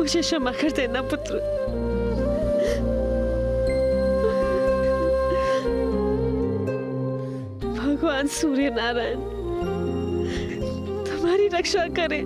मुझे क्षमा कर देना पुत्र। भगवान सूर्य नारायण तुम्हारी रक्षा करे।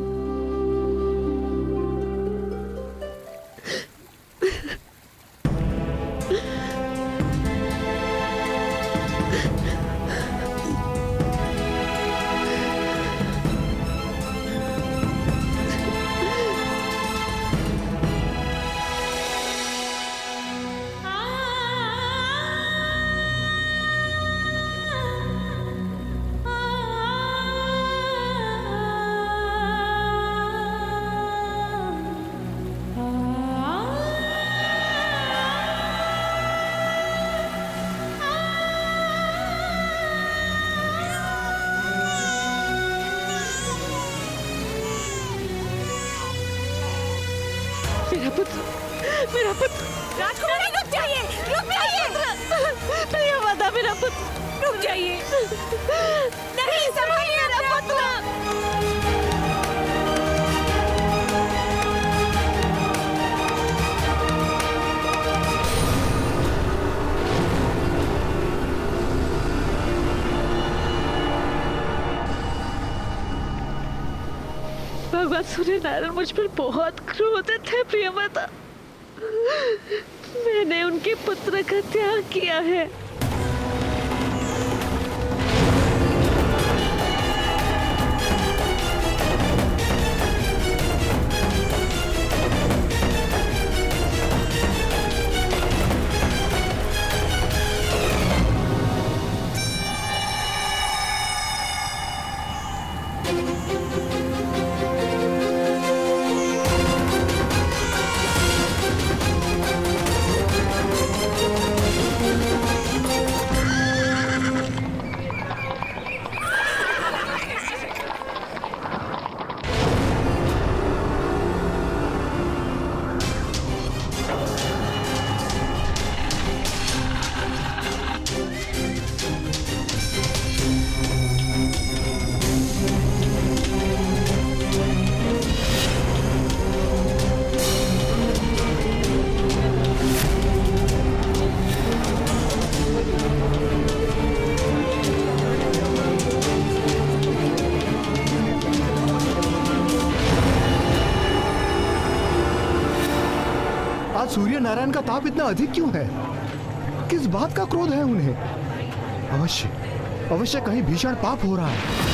मेरा पुत्र राजकुमारी रुक जाइए, रुक जाइए। प्रियव्रता मेरा पुत्र रुक जाइए। नहीं, संभालिए मेरा पुत्र। भगवान सूर्य नारायण मुझ पर बहुत क्रोधित है प्रियव्रता। मैंने उनके पुत्र का त्याग किया है। आज सूर्य नारायण का ताप इतना अधिक क्यों है? किस बात का क्रोध है उन्हें? अवश्य अवश्य कहीं भीषण पाप हो रहा है।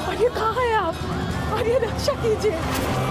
आर्य कहाँ है आप? आर्य रक्षा कीजिए।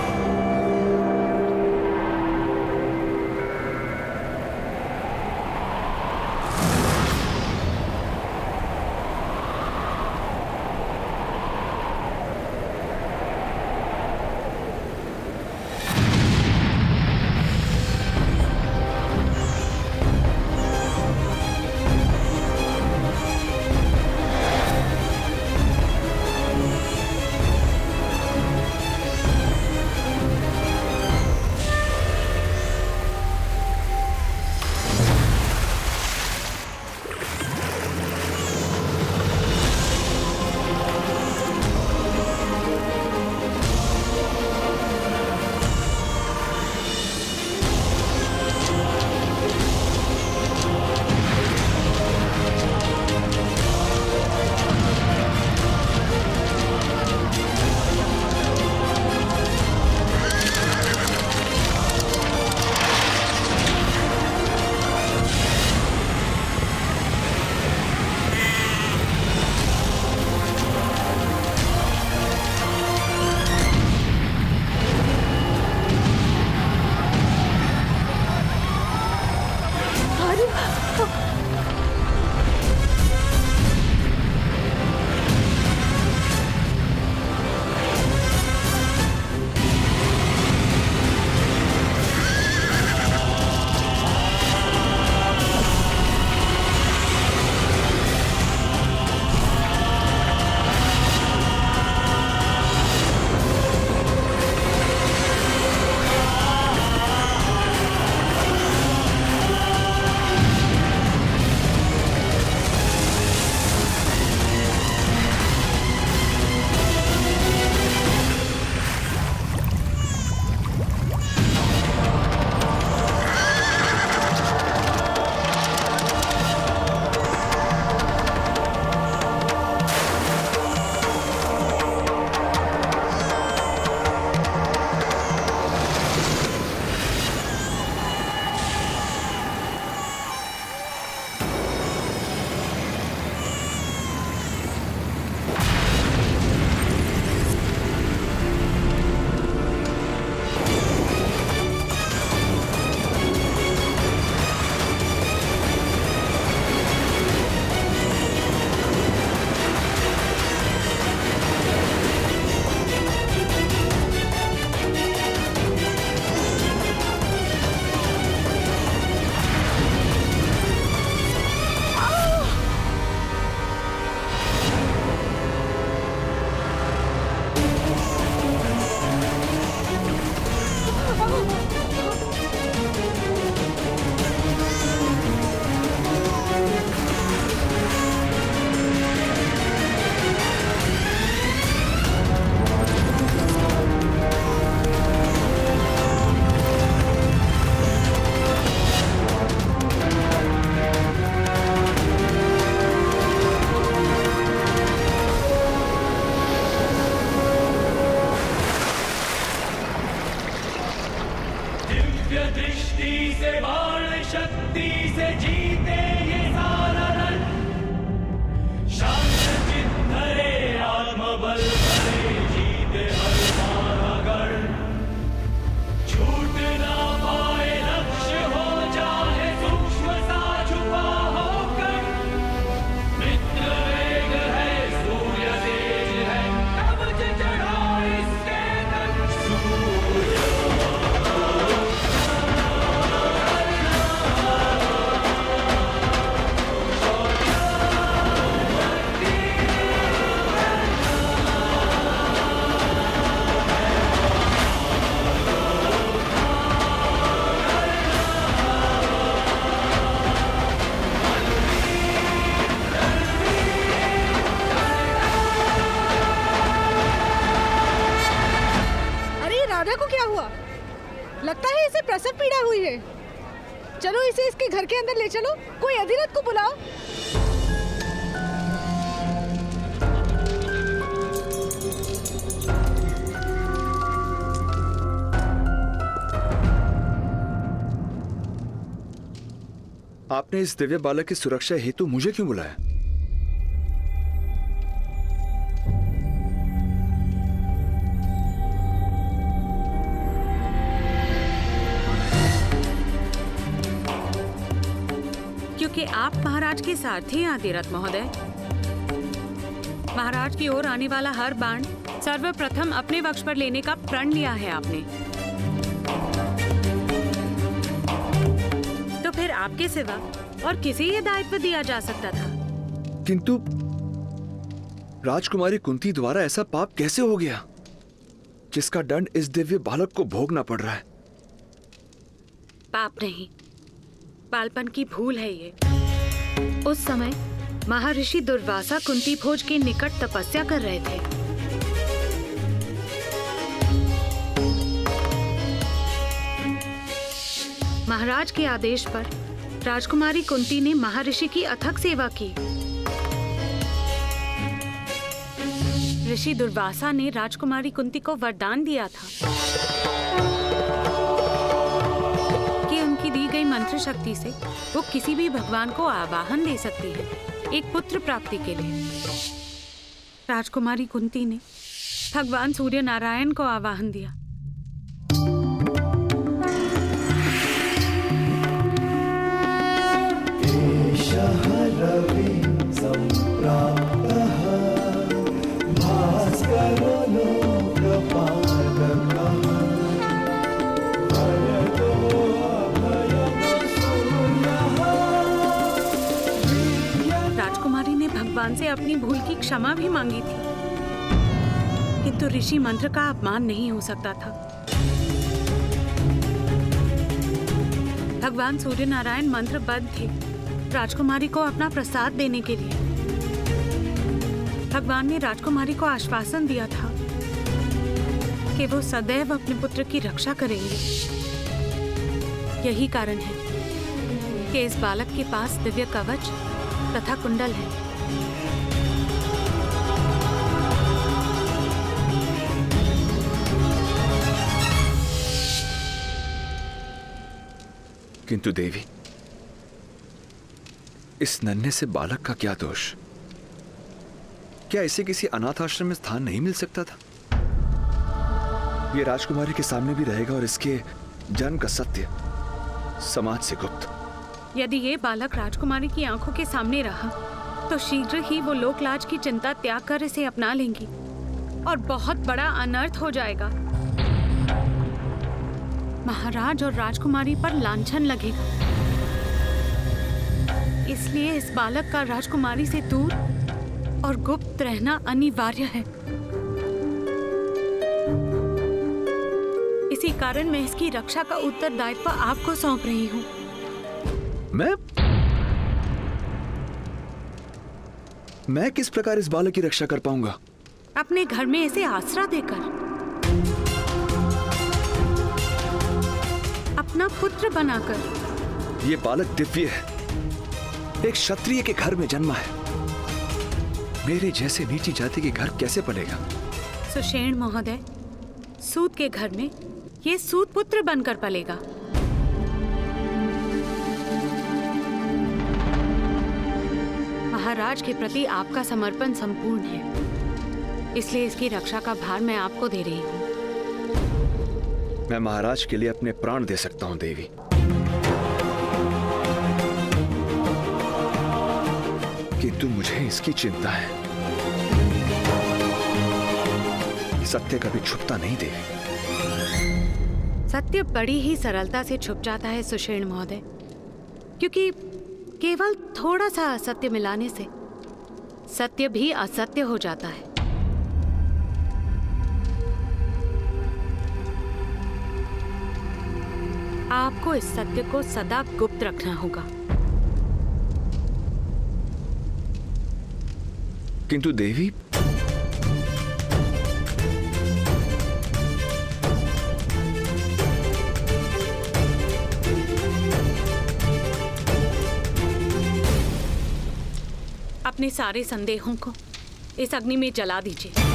क्या हुई है? चलो इसे इसके घर के अंदर ले चलो, कोई अधिरथ को बुलाओ। आपने इस दिव्य बालक की सुरक्षा हेतु मुझे क्यों बुलाया? क्योंकि आप महाराज के सारथी हैं अधिरथ महोदय। महाराज की ओर आने वाला हर बाण सर्वप्रथम अपने वक्ष पर लेने का प्रण लिया है आपने। तो फिर आपके सिवा और किसे ये दायित्व दिया जा सकता था? किंतु राजकुमारी कुंती द्वारा ऐसा पाप कैसे हो गया जिसका दंड इस दिव्य बालक को भोगना पड़ रहा है? पाप नहीं, बालपन की भूल है ये। उस समय महर्षि दुर्वासा कुंती भोज के निकट तपस्या कर रहे थे। महाराज के आदेश पर राजकुमारी कुंती ने महर्षि की अथक सेवा की। ऋषि दुर्वासा ने राजकुमारी कुंती को वरदान दिया था कि उनकी दी गई मंत्र शक्ति से वो किसी भी भगवान को आवाहन दे सकती है एक पुत्र प्राप्ति के लिए। राजकुमारी कुंती ने भगवान सूर्य नारायण को आवाहन दिया। राजकुमारी ने भगवान से अपनी भूल की क्षमा भी मांगी थी, किंतु ऋषि मंत्र का अपमान नहीं हो सकता था। भगवान सूर्य नारायण मंत्रबद्ध थे राजकुमारी को अपना प्रसाद देने के लिए। भगवान ने राजकुमारी को आश्वासन दिया था कि वो सदैव अपने पुत्र की रक्षा करेंगे। यही कारण है कि इस बालक के पास दिव्य कवच तथा कुंडल है। किंतु देवी, इस नन्हे से बालक का क्या दोष? क्या इसे किसी अनाथ आश्रम में स्थान नहीं मिल सकता था? ये राजकुमारी के सामने भी रहेगा और इसके जन्म का सत्य समाज से गुप्त। यदि ये बालक राजकुमारी की आंखों के सामने रहा तो शीघ्र ही वो लोकलाज की चिंता त्याग कर इसे अपना लेंगी और बहुत बड़ा अनर्थ हो जाएगा। महाराज और राजकुमारी पर लांछन लगेगा। इसलिए इस बालक का राजकुमारी से दूर और गुप्त रहना अनिवार्य है। इसी कारण मैं इसकी रक्षा का उत्तरदायित्व आपको सौंप रही हूँ। मैं किस प्रकार इस बालक की रक्षा कर पाऊंगा? अपने घर में इसे आसरा देकर, अपना पुत्र बनाकर। ये बालक दिव्य है, एक क्षत्रिय के घर में जन्मा है। मेरे जैसे नीची जाति के घर कैसे पलेगा? सुषेण महोदय, सूत के घर में ये सूत पुत्र बनकर पलेगा। महाराज के प्रति आपका समर्पण संपूर्ण है, इसलिए इसकी रक्षा का भार मैं आपको दे रही हूँ। मैं महाराज के लिए अपने प्राण दे सकता हूँ देवी, किंतु मुझे इसकी चिंता है। सत्य कभी छुपता नहीं देवी। सत्य बड़ी ही सरलता से छुप जाता है सुषेण महोदय, क्योंकि केवल थोड़ा सा असत्य मिलाने से सत्य भी असत्य हो जाता है। आपको इस सत्य को सदा गुप्त रखना होगा। किंतु देवी, अपने सारे संदेहों को इस अग्नि में जला दीजिए।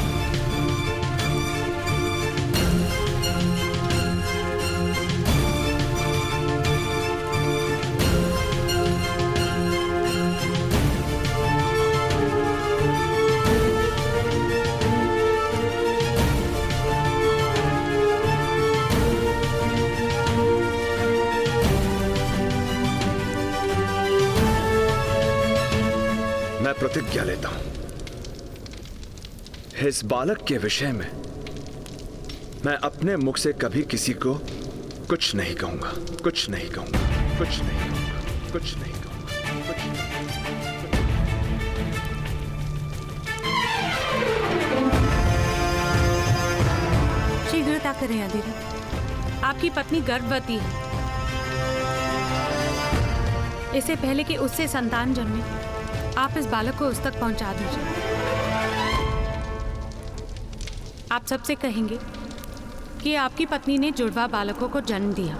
मैं प्रतिज्ञा लेता हूं, इस बालक के विषय में मैं अपने मुख से कभी किसी को कुछ नहीं कहूंगा, कुछ नहीं कहूंगा, कुछ नहीं कहूंगा, कुछ नहीं कहूंगा, कुछ नहीं। शीघ्रता करें अधिरथ, आपकी पत्नी गर्भवती है। इससे पहले कि उससे संतान जन्मे, आप इस बालक को उस तक पहुंचा दीजिए। आप सबसे कहेंगे कि आपकी पत्नी ने जुड़वा बालकों को जन्म दिया।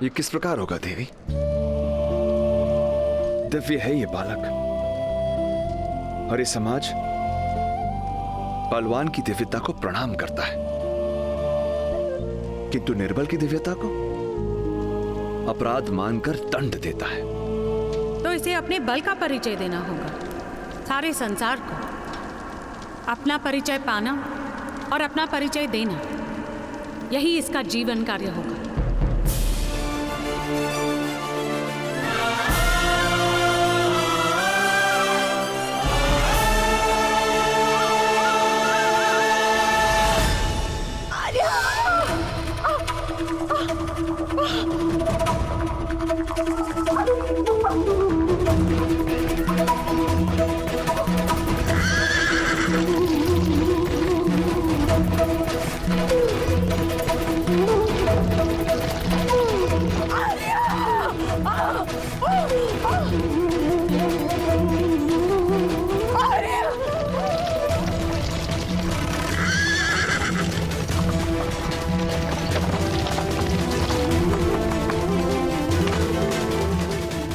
ये किस प्रकार होगा देवी? दिव्य है ये बालक, और ये समाज बलवान की दिव्यता को प्रणाम करता है, किंतु निर्बल की दिव्यता को अपराध मानकर दंड देता है। तो इसे अपने बल का परिचय देना होगा, सारे संसार को अपना परिचय पाना और अपना परिचय देना, यही इसका जीवन कार्य होगा।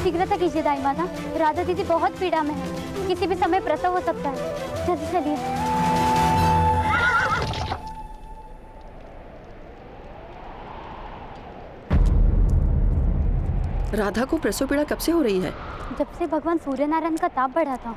शीघ्रता कीजिए दाई माता, राधा दीदी बहुत पीड़ा में है, किसी भी समय प्रसव हो सकता है। जल्दी चलिए। राधा को प्रसव पीड़ा कब से हो रही है? जब से भगवान सूर्य नारायण का ताप बढ़ा था।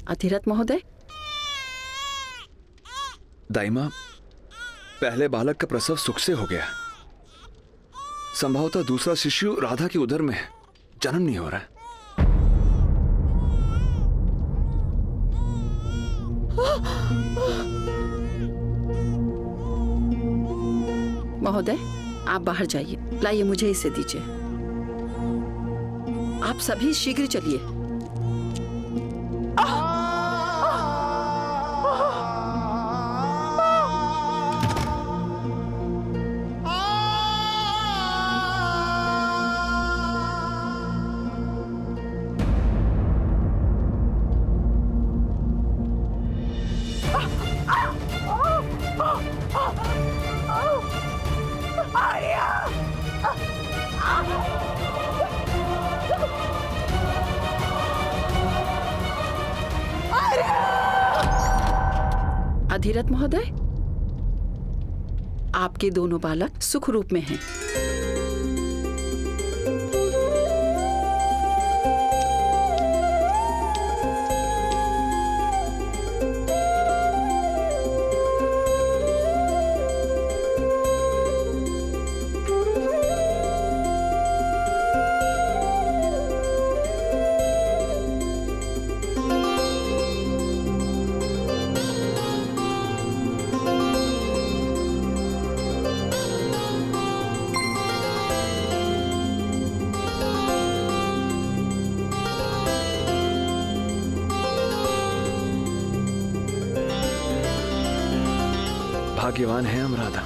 अधिरथ महोदय, दाइमा, पहले बालक का प्रसव सुख से हो गया, संभवतः दूसरा शिशु राधा की उदर में है, जन्म नहीं हो रहा है। महोदय आप बाहर जाइए, लाइए मुझे इसे दीजिए। आप सभी शीघ्र चलिए। अधिरथ महोदय, आपके दोनों बालक सुख रूप में हैं। भाग्यवान है हम राधा,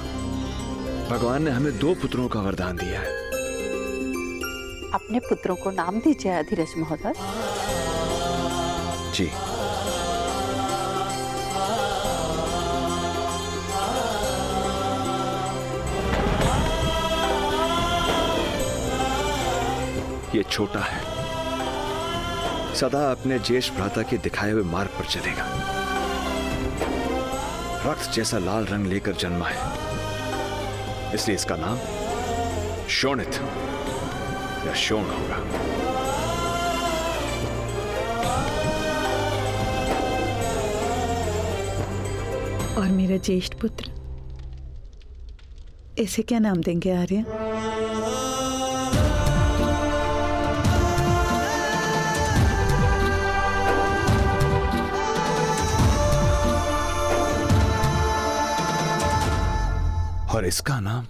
भगवान ने हमें 2 पुत्रों का वरदान दिया है। अपने पुत्रों को नाम दीजिए अधिरथ महोदय। जी। ये छोटा है, सदा अपने ज्येष्ठ भ्राता के दिखाए हुए मार्ग पर चलेगा। रक्त जैसा लाल रंग लेकर जन्मा है, इसलिए इसका नाम शोणित या शोण होगा। और मेरा ज्येष्ठ पुत्र, इसे क्या नाम देंगे आर्य? और इसका नाम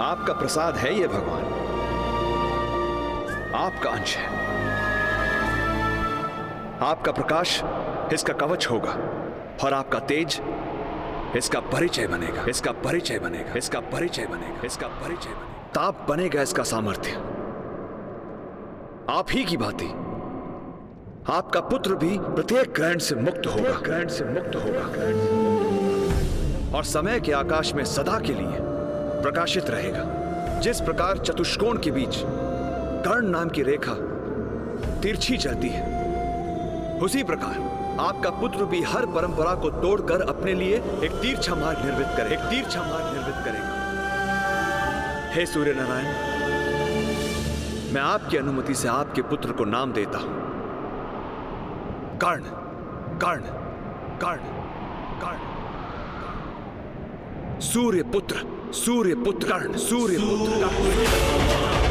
आपका प्रसाद है ये भगवान, आपका अंश है। आपका प्रकाश इसका कवच होगा और आपका तेज इसका परिचय बनेगा, इसका परिचय बनेगा, इसका परिचय बनेगा, इसका परिचय बनेगा। ताप बनेगा इसका सामर्थ्य। आप ही की भांति आपका पुत्र भी प्रत्येक ग्रहण से मुक्त होगा, ग्रहण से मुक्त होगा, और समय के आकाश में सदा के लिए प्रकाशित रहेगा। जिस प्रकार चतुष्कोण के बीच कर्ण नाम की रेखा तिरछी चलती है, उसी प्रकार आपका पुत्र भी हर परंपरा को तोड़कर अपने लिए एक तिरछा मार्ग निर्मित करे, एक तिरछा मार्ग निर्मित करेगा। हे सूर्य नारायण, मैं आपकी अनुमति से आपके पुत्र को नाम देता हूं कर्ण, कर्ण, कर्ण, कर्ण। सूर्य पुत्र, सूर्य पुत्र कर्ण, सूर्य पुत्र कर्ण।